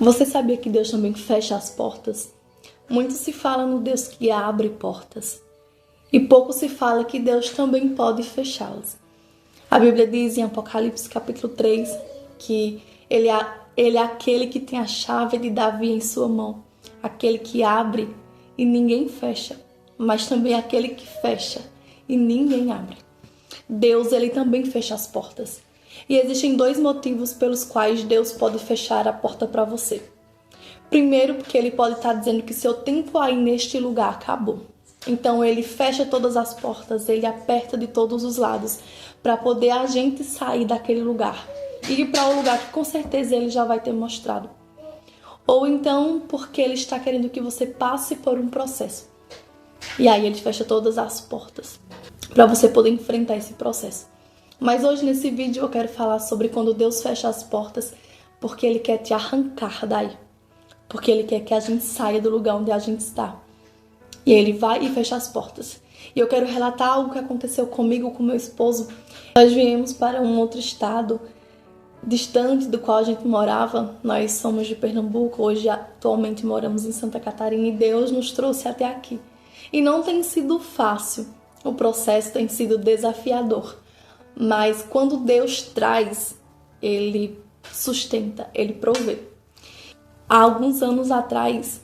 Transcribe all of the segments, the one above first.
Você sabia que Deus também fecha as portas? Muito se fala no Deus que abre portas e pouco se fala que Deus também pode fechá-las. A Bíblia diz em Apocalipse capítulo 3 que ele é aquele que tem a chave de Davi em sua mão, aquele que abre e ninguém fecha, mas também aquele que fecha e ninguém abre. Deus, ele também fecha as portas. E existem dois motivos pelos quais Deus pode fechar a porta para você. Primeiro, porque ele pode estar dizendo que seu tempo aí neste lugar acabou. Então ele fecha todas as portas, ele aperta de todos os lados para poder a gente sair daquele lugar e ir para um lugar que com certeza ele já vai ter mostrado. Ou então porque ele está querendo que você passe por um processo. E aí ele fecha todas as portas para você poder enfrentar esse processo. Mas hoje nesse vídeo eu quero falar sobre quando Deus fecha as portas, porque ele quer te arrancar daí. Porque ele quer que a gente saia do lugar onde a gente está. E ele vai e fecha as portas. E eu quero relatar algo que aconteceu comigo, com meu esposo. Nós viemos para um outro estado, distante do qual a gente morava. Nós somos de Pernambuco, hoje atualmente moramos em Santa Catarina e Deus nos trouxe até aqui. E não tem sido fácil, o processo tem sido desafiador. Mas quando Deus traz, ele sustenta, ele provê. Há alguns anos atrás,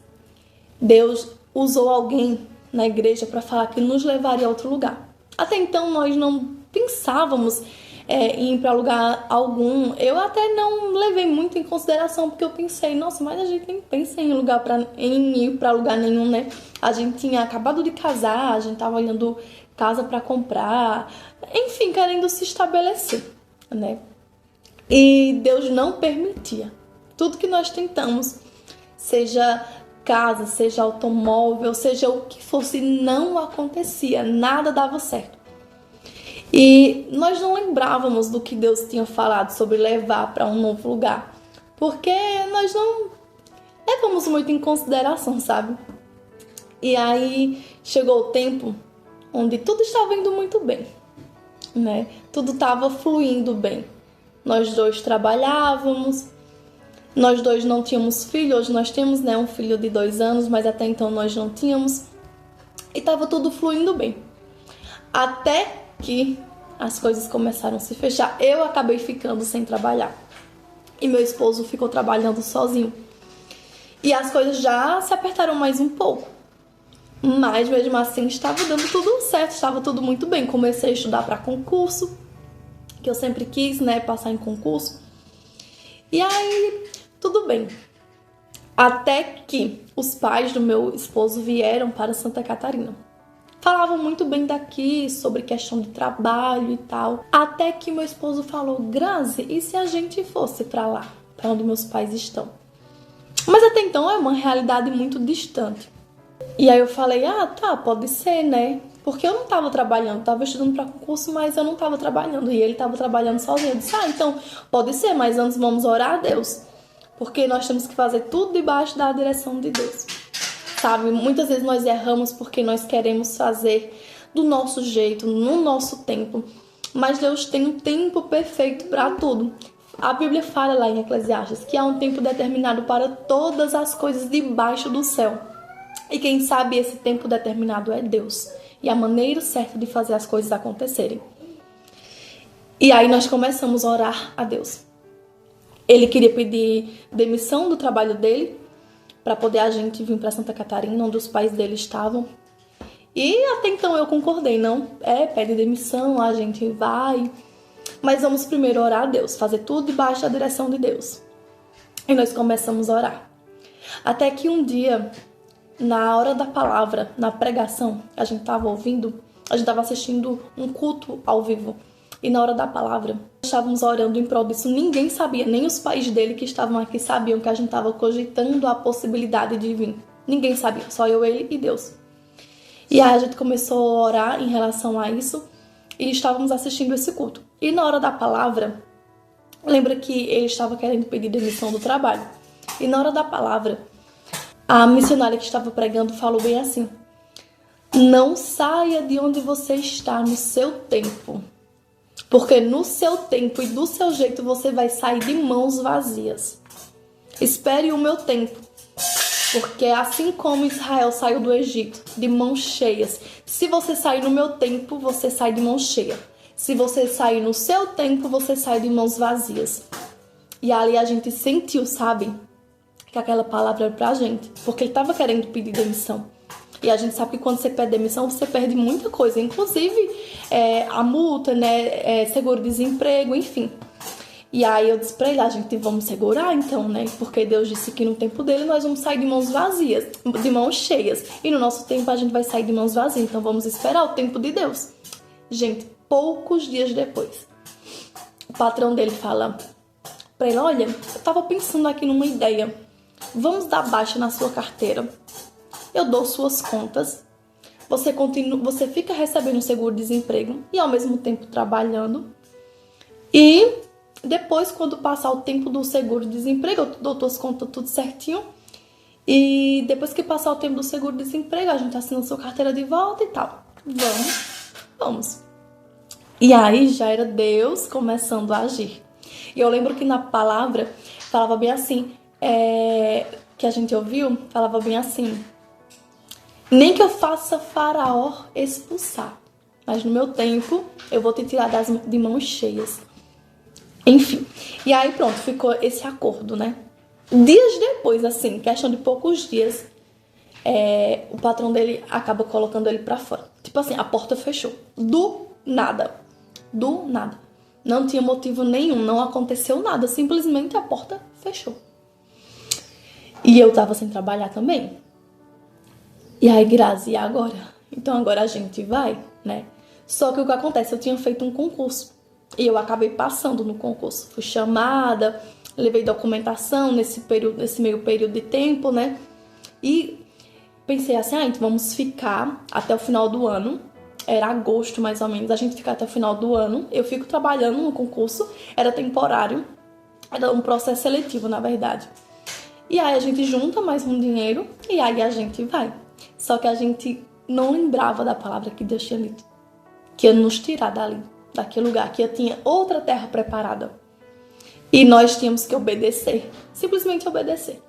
Deus usou alguém na igreja para falar que nos levaria a outro lugar. Até então nós não pensávamos em ir para lugar algum. Eu até não levei muito em consideração, porque eu pensei, nossa, mas a gente nem pensa em ir para lugar nenhum, né? A gente tinha acabado de casar, a gente estava olhando casa para comprar, enfim, querendo se estabelecer, né? E Deus não permitia. Tudo que nós tentamos, seja casa, seja automóvel, seja o que fosse, não acontecia, nada dava certo. E nós não lembrávamos do que Deus tinha falado sobre levar para um novo lugar, porque nós não levamos muito em consideração, sabe? E aí chegou o tempo onde tudo estava indo muito bem, né? Tudo estava fluindo bem. Nós dois trabalhávamos, nós dois não tínhamos filho. Hoje nós temos, né, um filho de 2 anos, mas até então nós não tínhamos. E estava tudo fluindo bem. Até que as coisas começaram a se fechar. Eu acabei ficando sem trabalhar. E meu esposo ficou trabalhando sozinho. E as coisas já se apertaram mais um pouco. Mas mesmo assim estava dando tudo certo, estava tudo muito bem. Comecei a estudar para concurso, que eu sempre quis, né, passar em concurso. E aí, tudo bem. Até que os pais do meu esposo vieram para Santa Catarina. Falavam muito bem daqui, sobre questão de trabalho e tal. Até que meu esposo falou, Grazi, e se a gente fosse para lá, para onde meus pais estão? Mas até então é uma realidade muito distante. E aí eu falei, tá, pode ser, né? Porque eu não tava trabalhando, tava estudando para concurso, mas eu não tava trabalhando. E ele tava trabalhando sozinho. Eu disse, então pode ser, mas antes vamos orar a Deus. Porque nós temos que fazer tudo debaixo da direção de Deus. Sabe, muitas vezes nós erramos porque nós queremos fazer do nosso jeito, no nosso tempo. Mas Deus tem um tempo perfeito para tudo. A Bíblia fala lá em Eclesiastes que há um tempo determinado para todas as coisas debaixo do céu. E quem sabe esse tempo determinado é Deus. E a maneira certa de fazer as coisas acontecerem. E aí nós começamos a orar a Deus. Ele queria pedir demissão do trabalho dele, para poder a gente vir para Santa Catarina, onde os pais dele estavam. E até então eu concordei, não, pede demissão, a gente vai. Mas vamos primeiro orar a Deus, fazer tudo debaixo da direção de Deus. E nós começamos a orar. Até que um dia, na hora da palavra, na pregação, a gente estava ouvindo, a gente estava assistindo um culto ao vivo. E na hora da palavra, estávamos orando em prol disso. Ninguém sabia, nem os pais dele que estavam aqui sabiam que a gente estava cogitando a possibilidade de vir. Ninguém sabia, só eu, ele e Deus. E aí a gente começou a orar em relação a isso e estávamos assistindo esse culto. E na hora da palavra, lembra que ele estava querendo pedir demissão do trabalho. E na hora da palavra, a missionária que estava pregando falou bem assim: não saia de onde você está no seu tempo. Porque no seu tempo e do seu jeito você vai sair de mãos vazias. Espere o meu tempo. Porque assim como Israel saiu do Egito de mãos cheias, se você sair no meu tempo, você sai de mão cheia. Se você sair no seu tempo, você sai de mãos vazias. E ali a gente sentiu, sabe, que aquela palavra era pra gente. Porque ele estava querendo pedir demissão. E a gente sabe que quando você pede demissão, você perde muita coisa. Inclusive a multa, né, seguro-desemprego, enfim. E aí eu disse pra ele, a gente vamos segurar então, né? Porque Deus disse que no tempo dele nós vamos sair de mãos vazias, de mãos cheias. E no nosso tempo a gente vai sair de mãos vazias. Então vamos esperar o tempo de Deus. Gente, poucos dias depois, o patrão dele fala pra ele, olha, eu tava pensando aqui numa ideia. Vamos dar baixa na sua carteira. Eu dou suas contas. Você fica recebendo seguro-desemprego e ao mesmo tempo trabalhando. E depois, quando passar o tempo do seguro-desemprego, eu dou tuas contas tudo certinho. E depois que passar o tempo do seguro-desemprego, a gente assina a sua carteira de volta e tal. Vamos. E aí já era Deus começando a agir. E eu lembro que na palavra falava bem assim, que a gente ouviu, falava bem assim, nem que eu faça Faraó expulsar, mas no meu tempo eu vou te tirar de mãos cheias. Enfim, e aí pronto, ficou esse acordo, né? Dias depois, assim, questão de poucos dias, o patrão dele acaba colocando ele pra fora. Tipo assim, a porta fechou. Do nada. Não tinha motivo nenhum, não aconteceu nada. Simplesmente a porta fechou. E eu tava sem trabalhar também. E aí, Grazi, e agora? Então agora a gente vai, né? Só que o que acontece? Eu tinha feito um concurso. E eu acabei passando no concurso. Fui chamada, levei documentação nesse meio período de tempo, né? E pensei assim, então vamos ficar até o final do ano. Era agosto, mais ou menos. A gente fica até o final do ano. Eu fico trabalhando no concurso. Era temporário. Era um processo seletivo, na verdade. E aí a gente junta mais um dinheiro e aí a gente vai. Só que a gente não lembrava da palavra que Deus tinha dito. Que ia nos tirar dali, daquele lugar. Que tinha outra terra preparada. E nós tínhamos que obedecer. Simplesmente obedecer.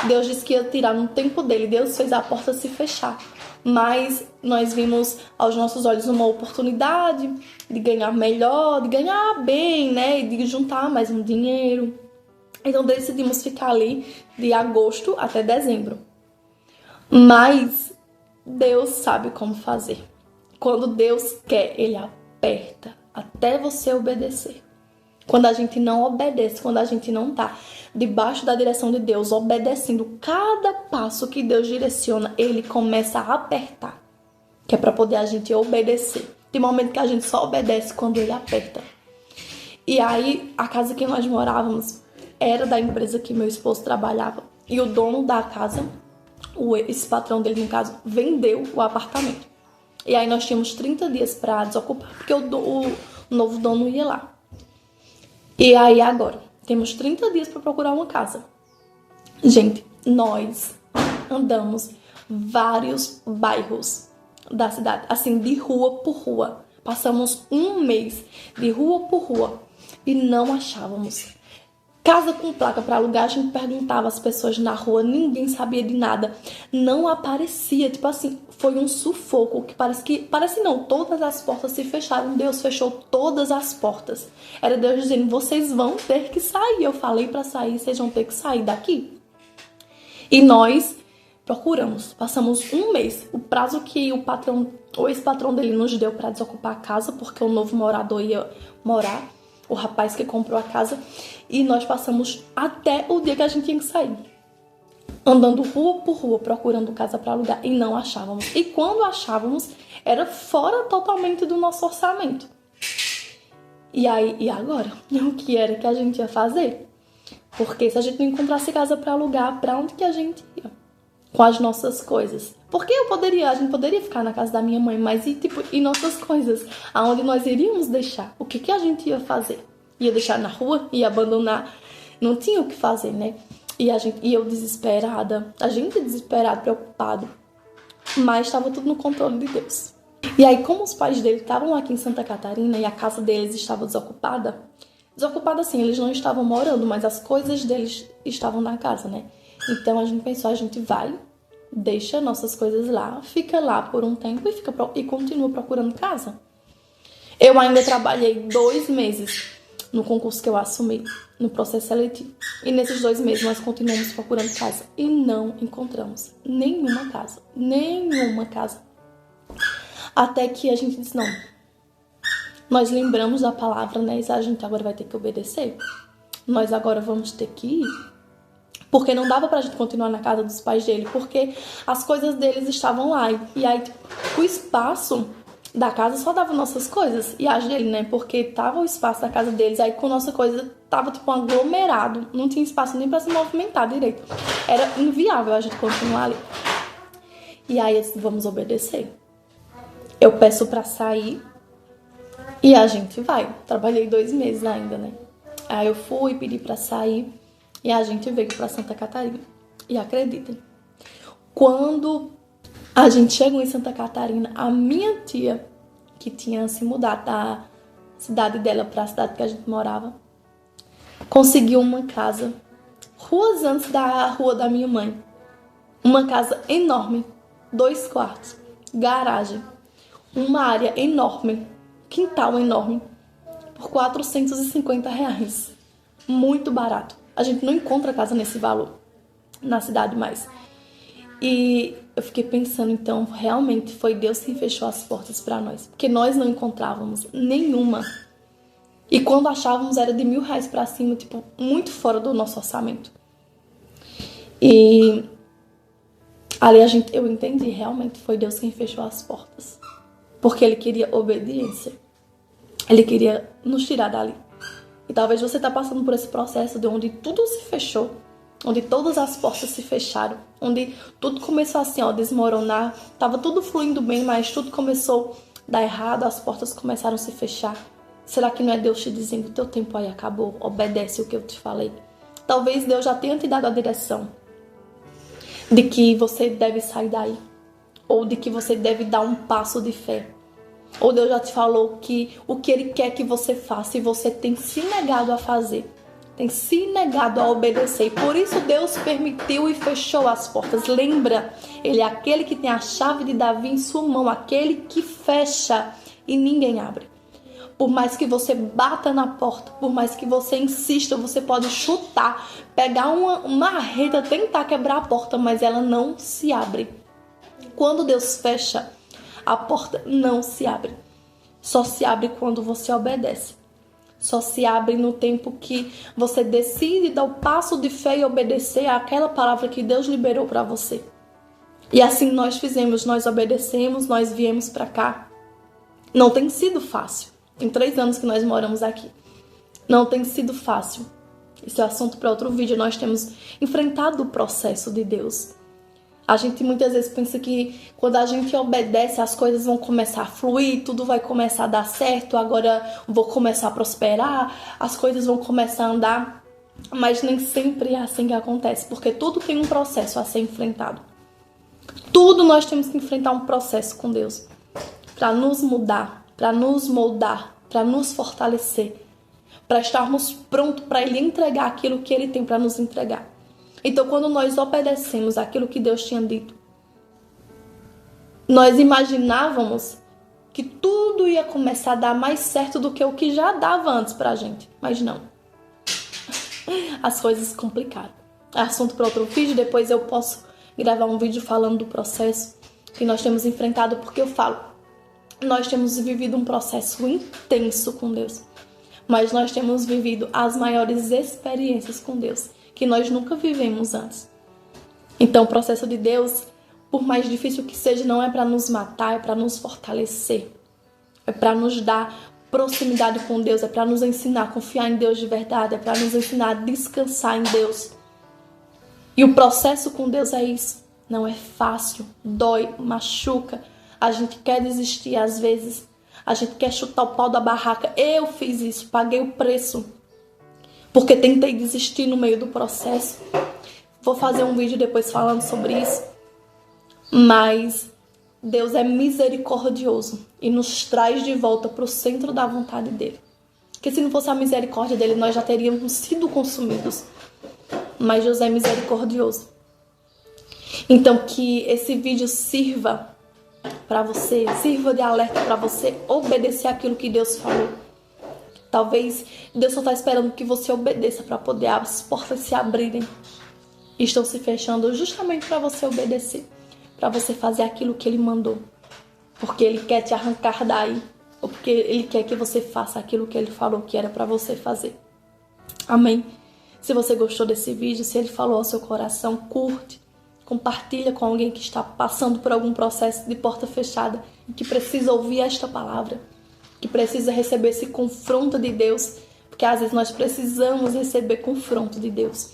Deus disse que ia tirar no tempo dele. Deus fez a porta se fechar. Mas nós vimos aos nossos olhos uma oportunidade de ganhar melhor, de ganhar bem, né? E de juntar mais um dinheiro. Então decidimos ficar ali de agosto até dezembro. Mas Deus sabe como fazer. Quando Deus quer, Ele aperta até você obedecer. Quando a gente não obedece, quando a gente não tá debaixo da direção de Deus, obedecendo cada passo que Deus direciona, Ele começa a apertar. Que é para poder a gente obedecer. Tem momento que a gente só obedece quando Ele aperta. E aí, a casa que nós morávamos era da empresa que meu esposo trabalhava. E o dono da casa, esse patrão dele, no caso, vendeu o apartamento. E aí nós tínhamos 30 dias para desocupar, porque o novo dono ia lá. E aí agora, temos 30 dias para procurar uma casa. Gente, nós andamos vários bairros da cidade, assim, de rua por rua. Passamos um mês de rua por rua e não achávamos. Casa com placa para alugar, a gente perguntava às pessoas na rua, ninguém sabia de nada. Não aparecia, tipo assim, foi um sufoco, parece não, todas as portas se fecharam, Deus fechou todas as portas. Era Deus dizendo, vocês vão ter que sair. Eu falei para sair, vocês vão ter que sair daqui. E nós procuramos, passamos um mês, o prazo que o patrão, ou ex-patrão dele nos deu para desocupar a casa, porque o novo morador ia morar. O rapaz que comprou a casa, e nós passamos até o dia que a gente tinha que sair, andando rua por rua, procurando casa para alugar, e não achávamos. E quando achávamos, era fora totalmente do nosso orçamento. E aí, e agora? O que era que a gente ia fazer? Porque se a gente não encontrasse casa para alugar, para onde que a gente ia? Com as nossas coisas. Porque a gente poderia ficar na casa da minha mãe, mas e nossas coisas? Aonde nós iríamos deixar? O que a gente ia fazer? Ia deixar na rua? Ia abandonar? Não tinha o que fazer, né? E eu desesperada, a gente desesperado, preocupado. Mas estava tudo no controle de Deus. E aí, como os pais dele estavam aqui em Santa Catarina e a casa deles estava desocupada, Desocupado assim, eles não estavam morando, mas as coisas deles estavam na casa, né? Então a gente pensou, a gente vai, deixa nossas coisas lá, fica lá por um tempo e continua procurando casa. Eu ainda trabalhei 2 meses no concurso que eu assumi, no processo seletivo. E nesses 2 meses nós continuamos procurando casa e não encontramos nenhuma casa. Nenhuma casa. Até que a gente disse, não, nós lembramos da palavra, né? E a gente agora vai ter que obedecer. Nós agora vamos ter que ir. Porque não dava pra gente continuar na casa dos pais dele, porque as coisas deles estavam lá. E aí, tipo, o espaço da casa só dava nossas coisas e as dele, né? Porque tava o espaço da casa deles, aí com nossa coisa tava tipo um aglomerado, não tinha espaço nem pra se movimentar direito. Era inviável a gente continuar ali. E aí eu disse, vamos obedecer. Eu peço pra sair e a gente vai. Trabalhei 2 meses ainda, né? Aí eu fui, pedi pra sair e a gente veio pra Santa Catarina. E acreditem, quando a gente chegou em Santa Catarina, a minha tia, que tinha se mudado da cidade dela para a cidade que a gente morava, conseguiu uma casa ruas antes da rua da minha mãe. Uma casa enorme, 2 quartos, garagem, uma área enorme, quintal enorme, por R$450. Muito barato. A gente não encontra casa nesse valor na cidade mais. E eu fiquei pensando, então, realmente foi Deus quem fechou as portas para nós. Porque nós não encontrávamos nenhuma. E quando achávamos era de R$1.000 para cima, tipo, muito fora do nosso orçamento. E ali eu entendi, realmente foi Deus quem fechou as portas. Porque Ele queria obediência. Ele queria nos tirar dali. E talvez você está passando por esse processo de onde tudo se fechou. Onde todas as portas se fecharam, onde tudo começou assim, ó, desmoronar, tava tudo fluindo bem, mas tudo começou a dar errado, as portas começaram a se fechar. Será que não é Deus te dizendo, teu tempo aí acabou, obedece o que eu te falei? Talvez Deus já tenha te dado a direção de que você deve sair daí, ou de que você deve dar um passo de fé. Ou Deus já te falou que o que Ele quer que você faça e você tem se negado a fazer. Tem se negado a obedecer. E por isso Deus permitiu e fechou as portas. Lembra, Ele é aquele que tem a chave de Davi em sua mão. Aquele que fecha e ninguém abre. Por mais que você bata na porta, por mais que você insista, você pode chutar, pegar uma marreta, tentar quebrar a porta, mas ela não se abre. Quando Deus fecha, a porta não se abre. Só se abre quando você obedece. Só se abre no tempo que você decide dar o passo de fé e obedecer àquela palavra que Deus liberou para você. E assim nós fizemos, nós obedecemos, nós viemos para cá. Não tem sido fácil. Tem 3 anos que nós moramos aqui. Não tem sido fácil. Esse é assunto para outro vídeo. Nós temos enfrentado o processo de Deus. A gente muitas vezes pensa que quando a gente obedece, as coisas vão começar a fluir, tudo vai começar a dar certo, agora vou começar a prosperar, as coisas vão começar a andar, mas nem sempre é assim que acontece, porque tudo tem um processo a ser enfrentado. Tudo nós temos que enfrentar um processo com Deus, para nos mudar, para nos moldar, para nos fortalecer, para estarmos prontos para Ele entregar aquilo que Ele tem para nos entregar. Então, quando nós obedecemos aquilo que Deus tinha dito, nós imaginávamos que tudo ia começar a dar mais certo do que o que já dava antes pra gente. Mas não. As coisas se complicaram. É assunto para outro vídeo, depois eu posso gravar um vídeo falando do processo que nós temos enfrentado, porque eu falo, nós temos vivido um processo intenso com Deus, mas nós temos vivido as maiores experiências com Deus, que nós nunca vivemos antes. Então o processo de Deus, por mais difícil que seja, não é para nos matar, é para nos fortalecer. É para nos dar proximidade com Deus, é para nos ensinar a confiar em Deus de verdade, é para nos ensinar a descansar em Deus. E o processo com Deus é isso. Não é fácil, dói, machuca. A gente quer desistir às vezes, a gente quer chutar o pau da barraca. Eu fiz isso, paguei o preço, porque tentei desistir no meio do processo. Vou fazer um vídeo depois falando sobre isso. Mas Deus é misericordioso e nos traz de volta para o centro da vontade dele. Porque se não fosse a misericórdia dele, nós já teríamos sido consumidos. Mas Deus é misericordioso. Então, que esse vídeo sirva para você, sirva de alerta para você obedecer aquilo que Deus falou. Talvez Deus só está esperando que você obedeça para poder as portas se abrirem. E estão se fechando justamente para você obedecer, para você fazer aquilo que Ele mandou. Porque Ele quer te arrancar daí, ou porque Ele quer que você faça aquilo que Ele falou que era para você fazer. Amém? Se você gostou desse vídeo, se ele falou ao seu coração, curte, compartilha com alguém que está passando por algum processo de porta fechada e que precisa ouvir esta palavra, que precisa receber esse confronto de Deus, porque às vezes nós precisamos receber confronto de Deus,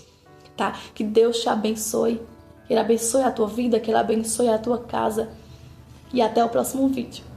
tá? Que Deus te abençoe, que Ele abençoe a tua vida, que Ele abençoe a tua casa, e até o próximo vídeo.